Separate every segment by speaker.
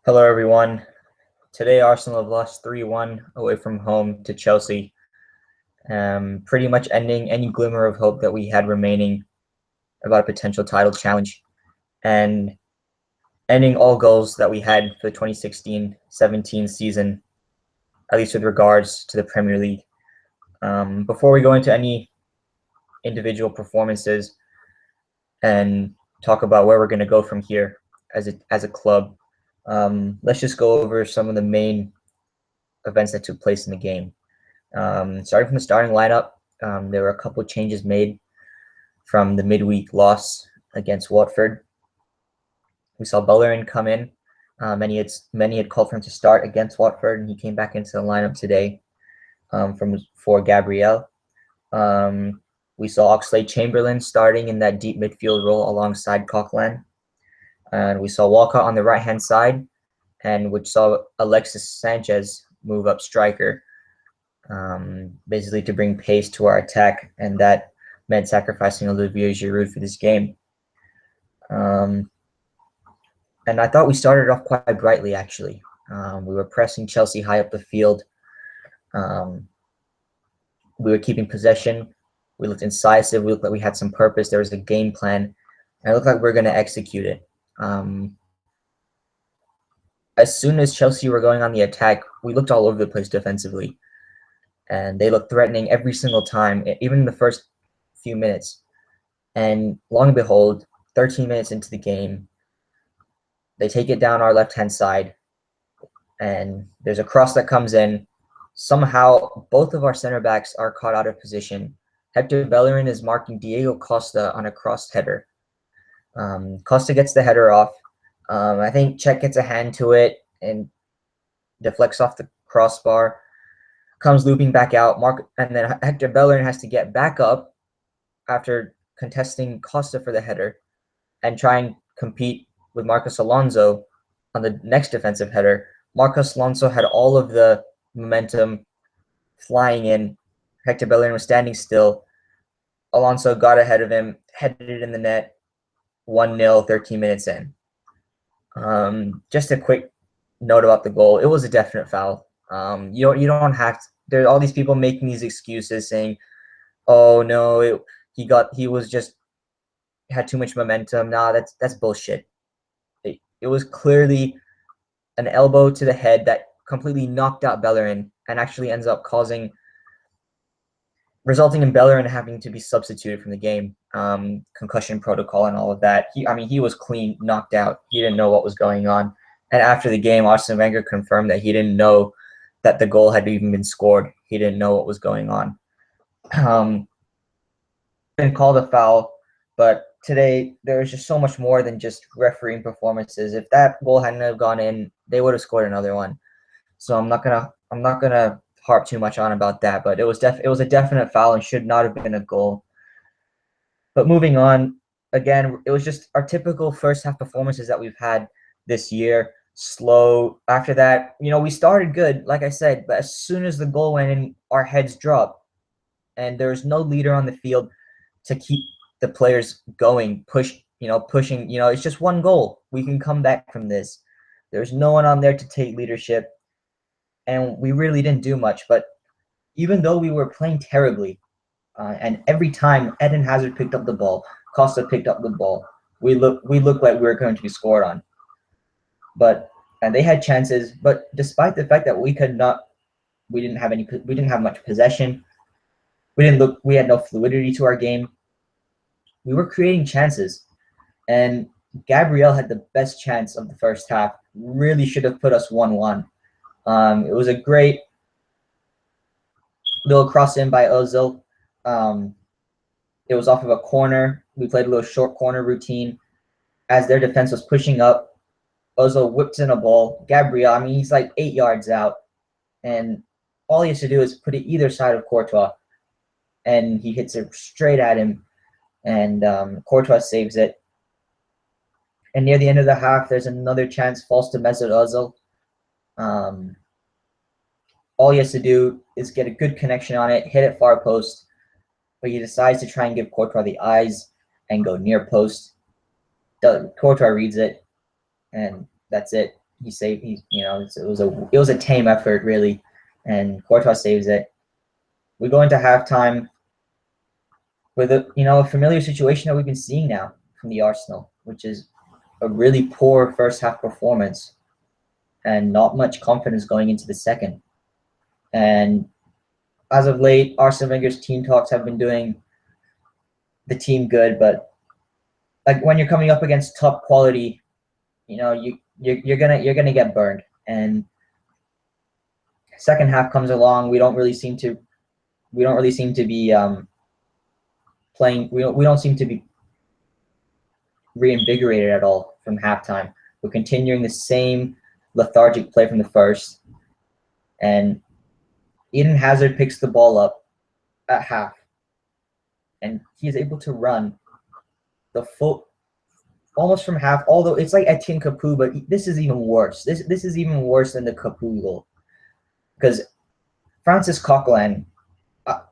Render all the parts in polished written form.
Speaker 1: Hello, everyone. Today, Arsenal have lost 3-1 away from home to Chelsea, pretty much ending any glimmer of hope that we had remaining about a potential title challenge, and ending all goals that we had for the 2016-17 season, at least with regards to the Premier League. Before we go into any individual performances and talk about where we're going to go from here as a club, let's just go over some of the main events that took place in the game. Starting from the starting lineup, there were a couple of changes made from the midweek loss against Watford. We saw Bellerin come in. Many had called for him to start against Watford, and he came back into the lineup today for Gabriel. We saw Oxlade-Chamberlain starting in that deep midfield role alongside Coquelin. And we saw Walcott on the right-hand side, and which saw Alexis Sanchez move up striker, basically to bring pace to our attack, and that meant sacrificing Olivier Giroud for this game. And I thought we started off quite brightly, actually. We were pressing Chelsea high up the field. We were keeping possession. We looked incisive. We looked like we had some purpose. There was a game plan, and it looked like we were going to execute it. As soon as Chelsea were going on the attack, we looked all over the place defensively, and they looked threatening every single time, even in the first few minutes. And long and behold, 13 minutes into the game, they take it down our left-hand side, and there's a cross that comes in. Somehow, both of our center backs are caught out of position. Hector Bellerin is marking Diego Costa on a crossed header. Costa gets the header off. I think Cech gets a hand to it and deflects off the crossbar, comes looping back out. And then Hector Bellerin has to get back up after contesting Costa for the header and try and compete with Marcos Alonso on the next defensive header. Marcos Alonso had all of the momentum flying in. Hector Bellerin was standing still. Alonso got ahead of him, headed it in the net, 1-0, 13 minutes in. Just a quick note about the goal. It was a definite foul. You don't have to. There are all these people making these excuses saying, "Oh no, he was just had too much momentum." Nah, that's bullshit. It was clearly an elbow to the head that completely knocked out Bellerin and actually ends up resulting in Bellerin having to be substituted from the game, concussion protocol and all of that. He was clean, knocked out. He didn't know what was going on. And after the game, Arsene Wenger confirmed that he didn't know that the goal had even been scored. He didn't know what was going on. Didn't call the foul, but today there was just so much more than just refereeing performances. If that goal hadn't have gone in, they would have scored another one. So I'm not gonna harp too much on about that, but it was a definite foul and should not have been a goal. But moving on, again, it was just our typical first half performances that we've had this year. Slow. After that, we started good, like I said, but as soon as the goal went in, our heads dropped, and there was no leader on the field to keep the players going, pushing. It's just one goal. We can come back from this. There's no one on there to take leadership, and we really didn't do much. But even though we were playing terribly, and every time Eden Hazard picked up the ball, Costa picked up the ball, we looked like we were going to be scored on. And they had chances, but despite the fact that we didn't have much possession, we had no fluidity to our game. We were creating chances, and Gabriel had the best chance of the first half. Really should have put us 1-1. It was a great little cross in by Ozil. It was off of a corner. We played a little short corner routine. As their defense was pushing up, Ozil whips in a ball. Gabriel, he's like 8 yards out, and all he has to do is put it either side of Courtois, and he hits it straight at him, and Courtois saves it. And near the end of the half, there's another chance, falls to Mesut Ozil. All he has to do is get a good connection on it, hit it far post, but he decides to try and give Courtois the eyes and go near post. Courtois reads it, and that's it. he saved. It was a tame effort really, and Courtois saves it. We go into halftime with a familiar situation that we've been seeing now from the Arsenal, which is a really poor first half performance and not much confidence going into the second. And as of late, Arsene Wenger's team talks have been doing the team good, but like when you're coming up against top quality, you're gonna get burned. And second half comes along, we don't really seem to be playing. We don't seem to be reinvigorated at all from halftime. We're continuing the same lethargic play from the first, and Eden Hazard picks the ball up at half, and he's able to run the full almost from half. Although it's like Etienne Capoue, but this is even worse. This is even worse than the Capoue goal, because Francis Coquelin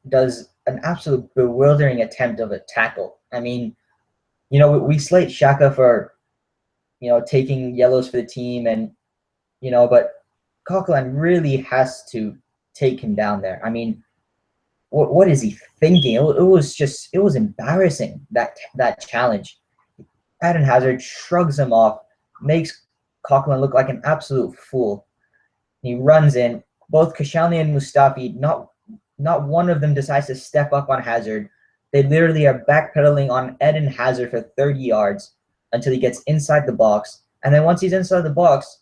Speaker 1: does an absolute bewildering attempt of a tackle. I mean, we slate Xhaka for taking yellows for the team, and but Coquelin really has to take him down there. I mean, what is he thinking? It was embarrassing, that challenge. Eden Hazard shrugs him off, makes Coquelin look like an absolute fool. He runs in. Both Koscielny and Mustafi, not one of them decides to step up on Hazard. They literally are backpedaling on Eden Hazard for 30 yards until he gets inside the box. And then once he's inside the box,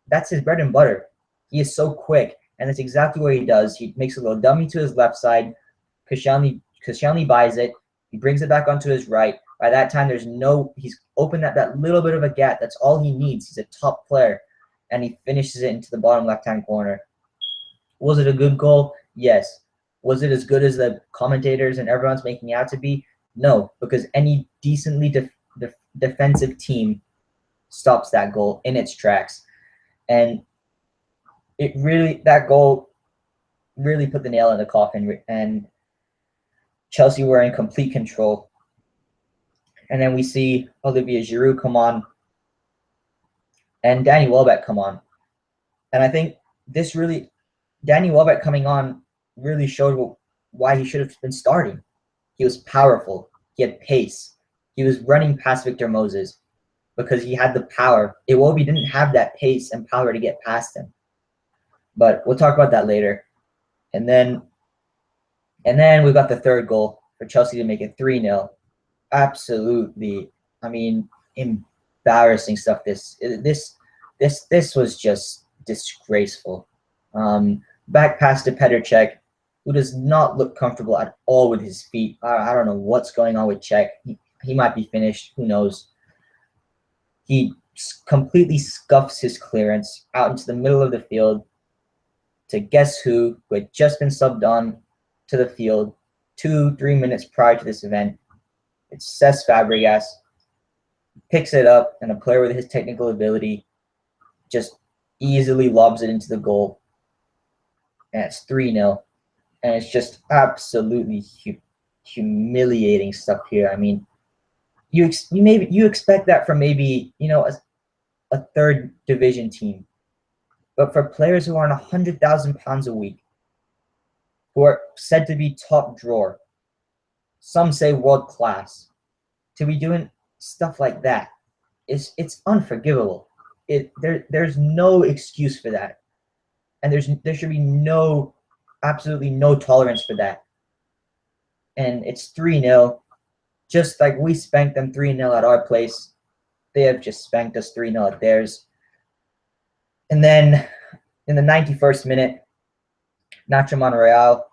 Speaker 1: that's his bread and butter. He is so quick, and that's exactly what he does. He makes a little dummy to his left side. Koscielny buys it. He brings it back onto his right. By that time, he's opened that little bit of a gap. That's all he needs. He's a top player, and he finishes it into the bottom left-hand corner. Was it a good goal? Yes. Was it as good as the commentators and everyone's making it out to be? No, because any decently defensive team stops that goal in its tracks. And that goal really put the nail in the coffin, and Chelsea were in complete control. And then we see Olivier Giroud come on and Danny Welbeck come on. And I think Danny Welbeck coming on really showed why he should have been starting. He was powerful. He had pace. He was running past Victor Moses because he had the power. Iwobi didn't have that pace and power to get past him. But we'll talk about that later. And then we got the third goal for Chelsea to make it 3-0. Absolutely, I mean, embarrassing stuff. This was just disgraceful. Back pass to Petr Cech, who does not look comfortable at all with his feet. I don't know what's going on with Cech. He might be finished. Who knows? He completely scuffs his clearance out into the middle of the field to guess who had just been subbed on to the field 2-3 minutes prior to this event. It's Cesc Fabregas. Picks it up, and a player with his technical ability just easily lobs it into the goal. And it's 3-0. And it's just absolutely humiliating stuff here. I mean, you expect that from maybe, a third division team. But for players who are on £100,000 a week, who are said to be top drawer, some say world class, to be doing stuff like that, it's unforgivable. There's no excuse for that, and there should be absolutely no tolerance for that. And it's 3-0, just like we spanked them 3-0 at our place. They have just spanked us 3-0 at theirs. And then in the 91st minute, Nacho Monreal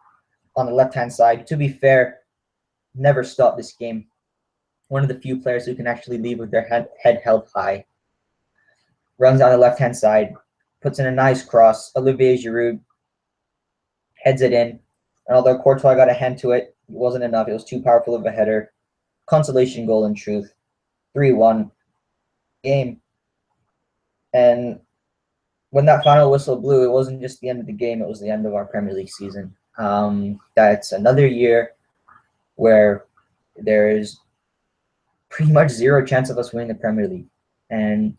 Speaker 1: on the left-hand side, to be fair, never stopped this game. One of the few players who can actually leave with their head held high. Runs on the left-hand side, puts in a nice cross. Olivier Giroud heads it in. And although Courtois got a hand to it, it wasn't enough. It was too powerful of a header. Consolation goal, in truth. 3-1 game. And when that final whistle blew, it wasn't just the end of the game. It was the end of our Premier League season. That's another year where there's pretty much zero chance of us winning the Premier League. And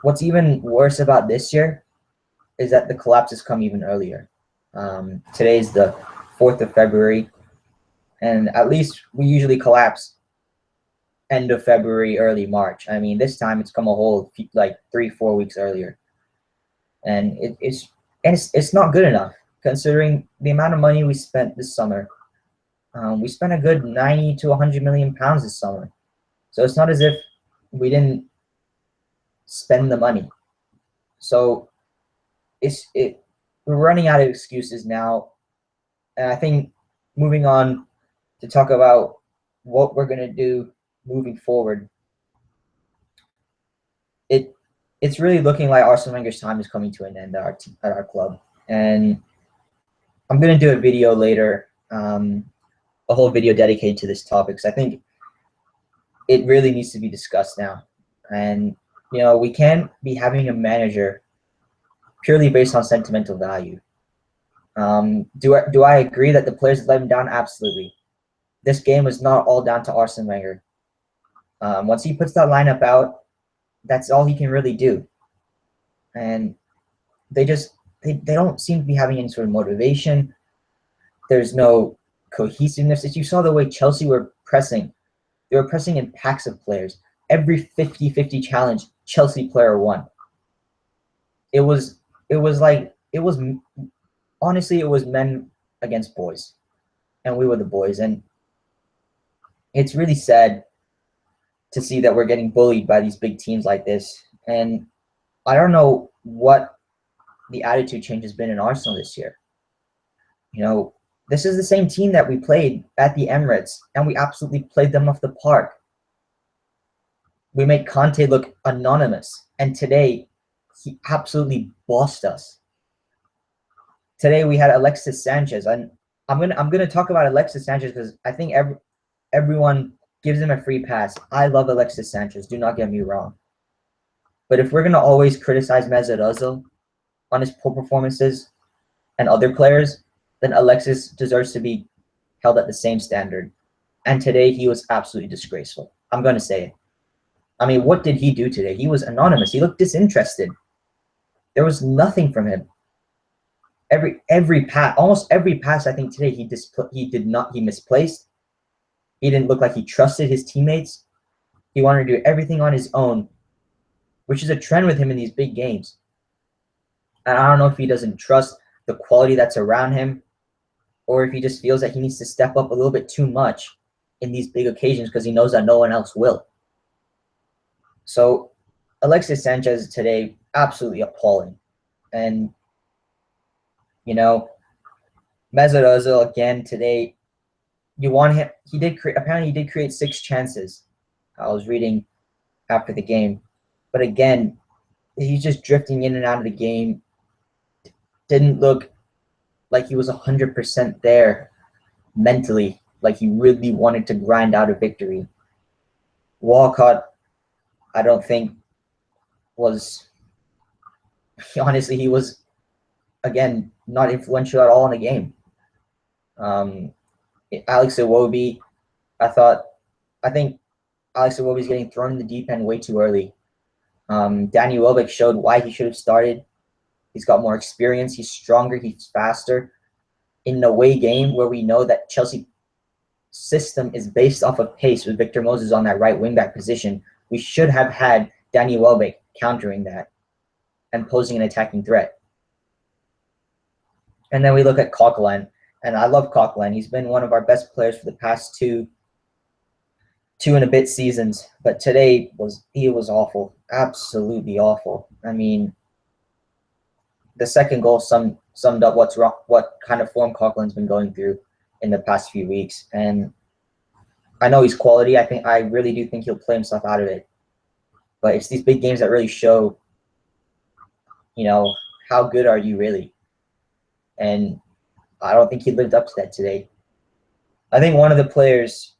Speaker 1: what's even worse about this year is that the collapse has come even earlier. Today's the 4th of February, and at least we usually collapse end of February, early March. I mean, this time it's come a whole like 3-4 weeks earlier, and it's not good enough considering the amount of money we spent this summer. We spent a good 90 to 100 million pounds this summer, so it's not as if we didn't spend the money. So we're running out of excuses now, and I think moving on to talk about what we're gonna do moving forward, it's really looking like Arsene Wenger's time is coming to an end at our club, and I'm gonna do a video later, a whole video dedicated to this topic, because I think it really needs to be discussed now. And we can't be having a manager purely based on sentimental value. Do I agree that the players let him down? Absolutely. This game was not all down to Arsene Wenger. Once he puts that lineup out, that's all he can really do. And they don't seem to be having any sort of motivation. There's no cohesiveness. As you saw the way Chelsea were pressing, they were pressing in packs of players. Every 50-50 challenge, Chelsea player won. Honestly, it was men against boys, and we were the boys. And it's really sad to see that we're getting bullied by these big teams like this. And I don't know what the attitude change has been in Arsenal this year. This is the same team that we played at the Emirates, and we absolutely played them off the park. We made Conte look anonymous, and today he absolutely bossed us. Today we had Alexis Sanchez, and I'm gonna talk about Alexis Sanchez because I think everyone gives him a free pass. I love Alexis Sanchez, do not get me wrong. But if we're gonna always criticize Mesut Ozil on his poor performances and other players, then Alexis deserves to be held at the same standard. And today he was absolutely disgraceful. I'm gonna say it. I mean, what did he do today? He was anonymous. He looked disinterested. There was nothing from him. Every pass, almost every pass, I think today he misplaced. He didn't look like he trusted his teammates. He wanted to do everything on his own, which is a trend with him in these big games. And I don't know if he doesn't trust the quality that's around him, or if he just feels that he needs to step up a little bit too much in these big occasions because he knows that no one else will. So Alexis Sanchez today, absolutely appalling. And Mesut Ozil again today. You want him? Apparently, he did create 6 chances. I was reading after the game, but again, he's just drifting in and out of the game. Didn't look like he was 100% there mentally, like he really wanted to grind out a victory. Walcott, I don't think was. Honestly, he was again not influential at all in the game. Alex Iwobi, I think Alex Iwobi's getting thrown in the deep end way too early. Danny Welbeck showed why he should have started. He's got more experience. He's stronger. He's faster. In an away game where we know that Chelsea system is based off of pace with Victor Moses on that right wing-back position, we should have had Danny Welbeck countering that and posing an attacking threat. And then we look at Coquelin, and I love Coquelin. He's been one of our best players for the past two and a bit seasons, but today he was awful, absolutely awful. I mean, the second goal summed up what's wrong, what kind of form Coquelin's been going through in the past few weeks. And I know he's quality. I really do think he'll play himself out of it. But it's these big games that really show, how good are you really? And I don't think he lived up to that today. I think one of the players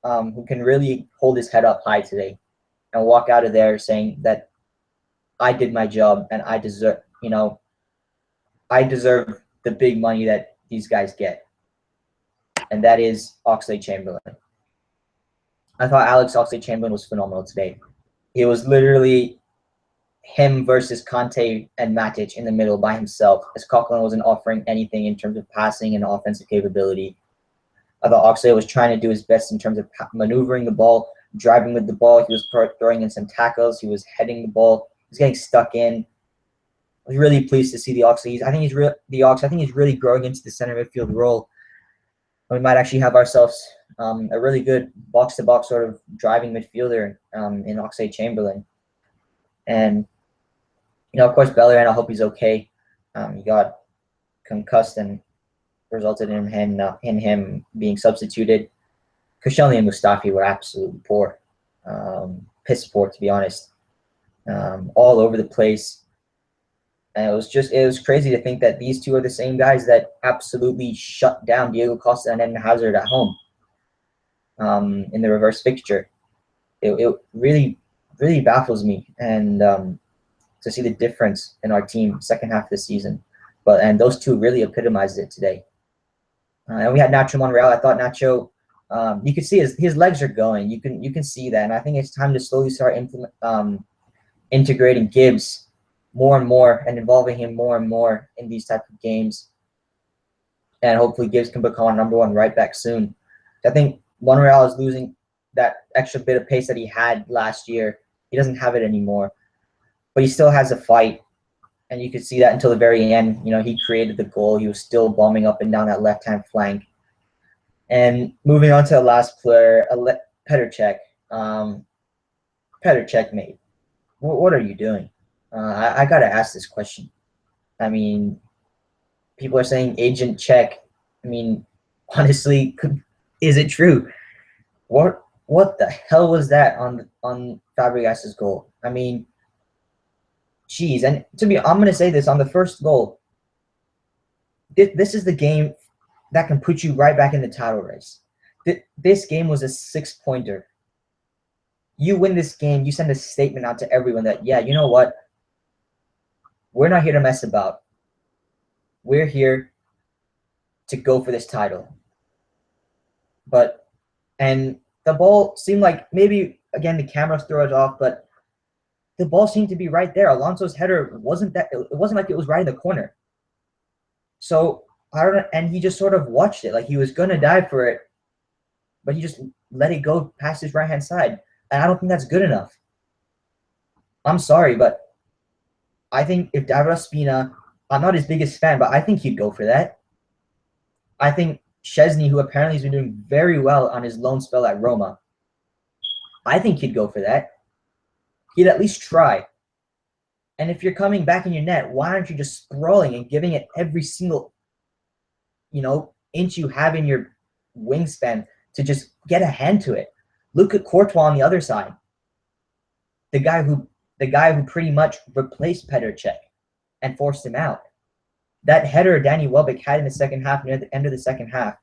Speaker 1: who can really hold his head up high today and walk out of there saying that I did my job and I deserve the big money that these guys get. And that is Oxlade-Chamberlain. I thought Alex Oxlade-Chamberlain was phenomenal today. He was literally him versus Kante and Matic in the middle by himself, as Coquelin wasn't offering anything in terms of passing and offensive capability. I thought Oxlade was trying to do his best in terms of maneuvering the ball, driving with the ball. He was throwing in some tackles. He was heading the ball. He was getting stuck in. I was really pleased to see the Oxlade. I think he's really growing into the center midfield role. We might actually have ourselves a really good box-to-box sort of driving midfielder in Oxlade-Chamberlain. And, of course, Bellerin, I hope he's okay. He got concussed and resulted in him being substituted. Koscielny and Mustafi were absolutely poor. Piss poor, to be honest. All over the place. And it was crazy to think that these two are the same guys that absolutely shut down Diego Costa and Eden Hazard at home in the reverse fixture. It really, really baffles me, and to see the difference in our team second half of the season. And those two really epitomized it today. And we had Nacho Monreal. I thought Nacho, you could see his legs are going. You can see that, and I think it's time to slowly start integrating Gibbs more and more and involving him more and more in these type of games. And hopefully Gibbs can become our number one right back soon. I think Monreal is losing that extra bit of pace that he had last year. He doesn't have it anymore, but he still has a fight. And you could see that until the very end. He created the goal. He was still bombing up and down that left-hand flank. And moving on to the last player, Petr Cech. Petr Cech, mate, what are you doing? I got to ask this question. I mean, people are saying Agent Cech. I mean, honestly, is it true? What the hell was that on Fabregas's goal? I mean, jeez. And I'm going to say this on the first goal. This is the game that can put you right back in the title race. This game was a 6-pointer. You win this game, you send a statement out to everyone that, yeah, you know what? We're not here to mess about. We're here to go for this title. And the ball seemed like maybe, again, the cameras throw it off, but the ball seemed to be right there. Alonso's header it wasn't like it was right in the corner. So, I don't know, and he just sort of watched it like he was going to dive for it, but he just let it go past his right-hand side. And I don't think that's good enough. I'm sorry, but I think if David Ospina, I'm not his biggest fan, but I think he'd go for that. I think Szczesny, who apparently has been doing very well on his loan spell at Roma, I think he'd go for that. He'd at least try. And if you're coming back in your net, why aren't you just sprawling and giving it every single, inch you have in your wingspan to just get a hand to it? Look at Courtois on the other side. The guy who pretty much replaced Petr Cech and forced him out. That header Danny Welbeck had in the second half, near the end of the second half,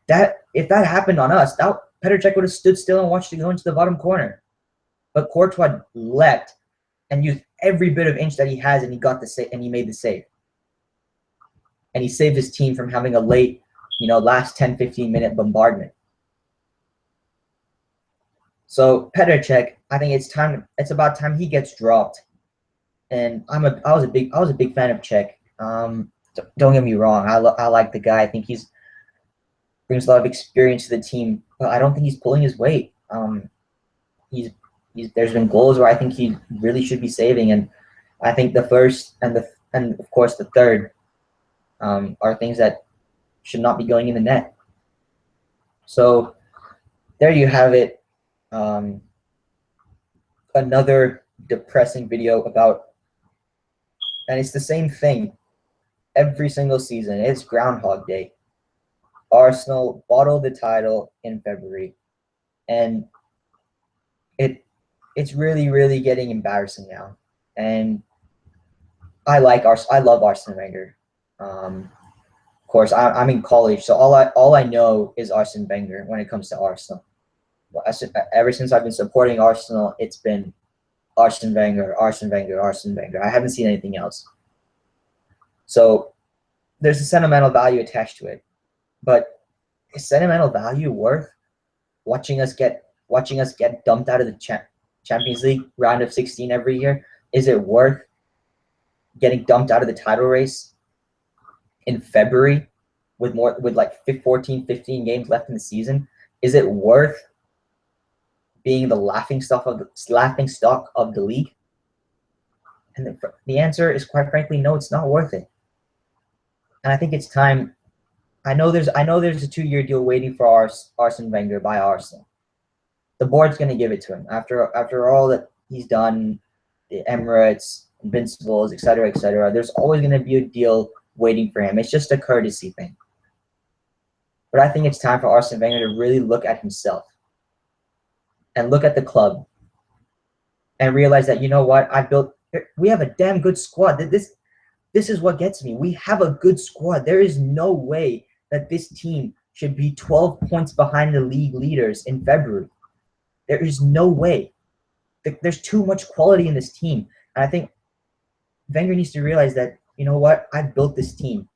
Speaker 1: if that happened on us, Petr Cech would have stood still and watched it go into the bottom corner. But Courtois leapt and used every bit of inch that he has, and he got the save, and he made the save. And he saved his team from having a late, last 10, 15-minute bombardment. So Petr Cech, I think it's about time he gets dropped. And I was a big fan of Cech. Don't get me wrong, I like the guy. I think he brings a lot of experience to the team, but I don't think he's pulling his weight. There's been goals where I think he really should be saving, and I think the first and of course the third are things that should not be going in the net. So there you have it. Another depressing video and it's the same thing every single season. It's Groundhog Day. Arsenal bottled the title in February, and it's really, really getting embarrassing now. And I love Arsene Wenger. Of course, I'm in college, so all I know is Arsene Wenger when it comes to Arsenal. Ever since I've been supporting Arsenal, it's been Arsene Wenger, Arsene Wenger, Arsene Wenger. I haven't seen anything else. So there's a sentimental value attached to it. But is sentimental value worth watching us get dumped out of the Champions League round of 16 every year? Is it worth getting dumped out of the title race in February with like 14, 15 games left in the season? Is it worth being the laughing stock of the league? And the answer is, quite frankly, no, it's not worth it. And I think it's time. I know there's a 2-year deal waiting for Arsene Wenger by Arsenal. The board's going to give it to him after all that he's done, the Emirates, Invincibles, etc., etc. There's always going to be a deal waiting for him. It's just a courtesy thing. But I think it's time for Arsene Wenger to really look at himself and look at the club and realize that, you know what, we have a damn good squad. This is what gets me. We have a good squad. There is no way that this team should be 12 points behind the league leaders in February. There is no way. There's too much quality in this team. And I think Wenger needs to realize that, you know what, I built this team.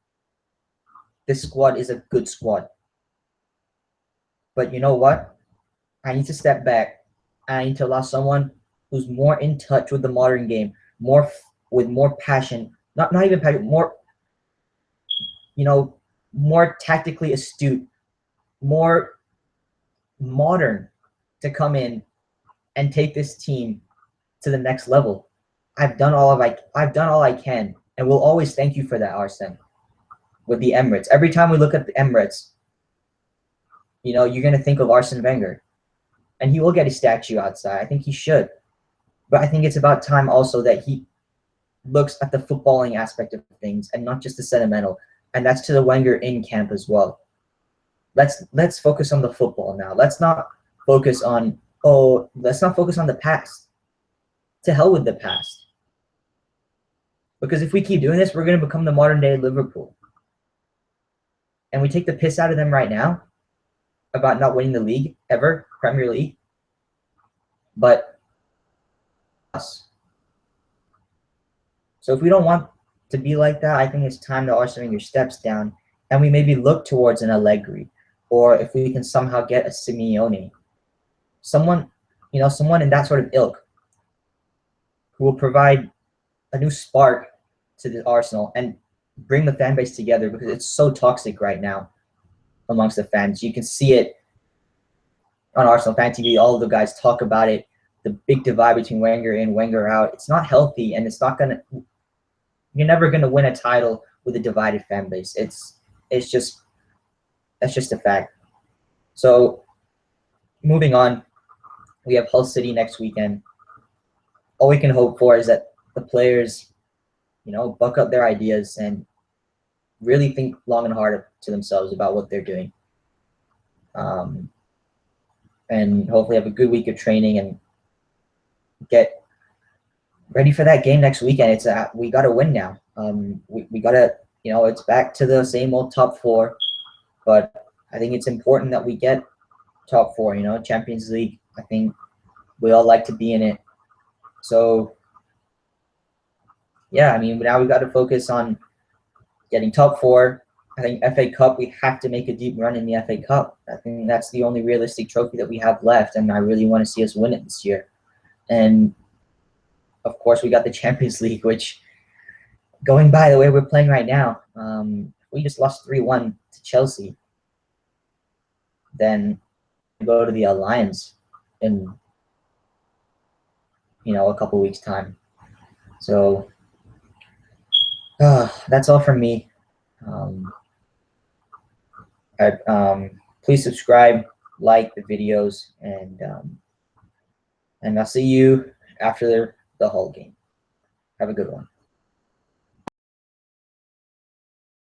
Speaker 1: This squad is a good squad. But you know what? I need to step back. I need to allow someone who's more in touch with the modern game, with more passion, not even passion, more tactically astute, more modern, to come in and take this team to the next level. I've done all I can, and we'll always thank you for that, Arsene. With the Emirates, every time we look at the Emirates, you're gonna think of Arsene Wenger, and he will get a statue outside. I think he should, but I think it's about time also that he looks at the footballing aspect of things and not just the sentimental, and that's to the Wenger in camp as well. Let's focus on the football now. Let's not focus on the past. To hell with the past. Because if we keep doing this, we're going to become the modern day Liverpool. And we take the piss out of them right now about not winning the league ever, Premier League. But us. So if we don't want to be like that, I think it's time that Arsene Wenger steps down and we maybe look towards an Allegri, or if we can somehow get a Simeone. Someone in that sort of ilk who will provide a new spark to the Arsenal and bring the fan base together, because it's so toxic right now amongst the fans. You can see it on Arsenal Fan TV. All of the guys talk about it. The big divide between Wenger in, Wenger out. It's not healthy, and you're never gonna win a title with a divided fan base. That's just a fact. So moving on, we have Hull City next weekend. All we can hope for is that the players, buck up their ideas and really think long and hard to themselves about what they're doing. And hopefully have a good week of training and get ready for that game next weekend. We got to win now. We got to, it's back to the same old top four, but I think it's important that we get top four, Champions League. I think we all like to be in it. So, yeah, now we got to focus on getting top four. I think FA Cup, we have to make a deep run in the FA Cup. I think that's the only realistic trophy that we have left, and I really want to see us win it this year. And, of course, we got the Champions League, which, going by the way we're playing right now, we just lost 3-1 to Chelsea. Then we go to the Alliance in, a couple weeks' time. So that's all from me. Please subscribe, like the videos, and I'll see you after the Hull game. Have a good one.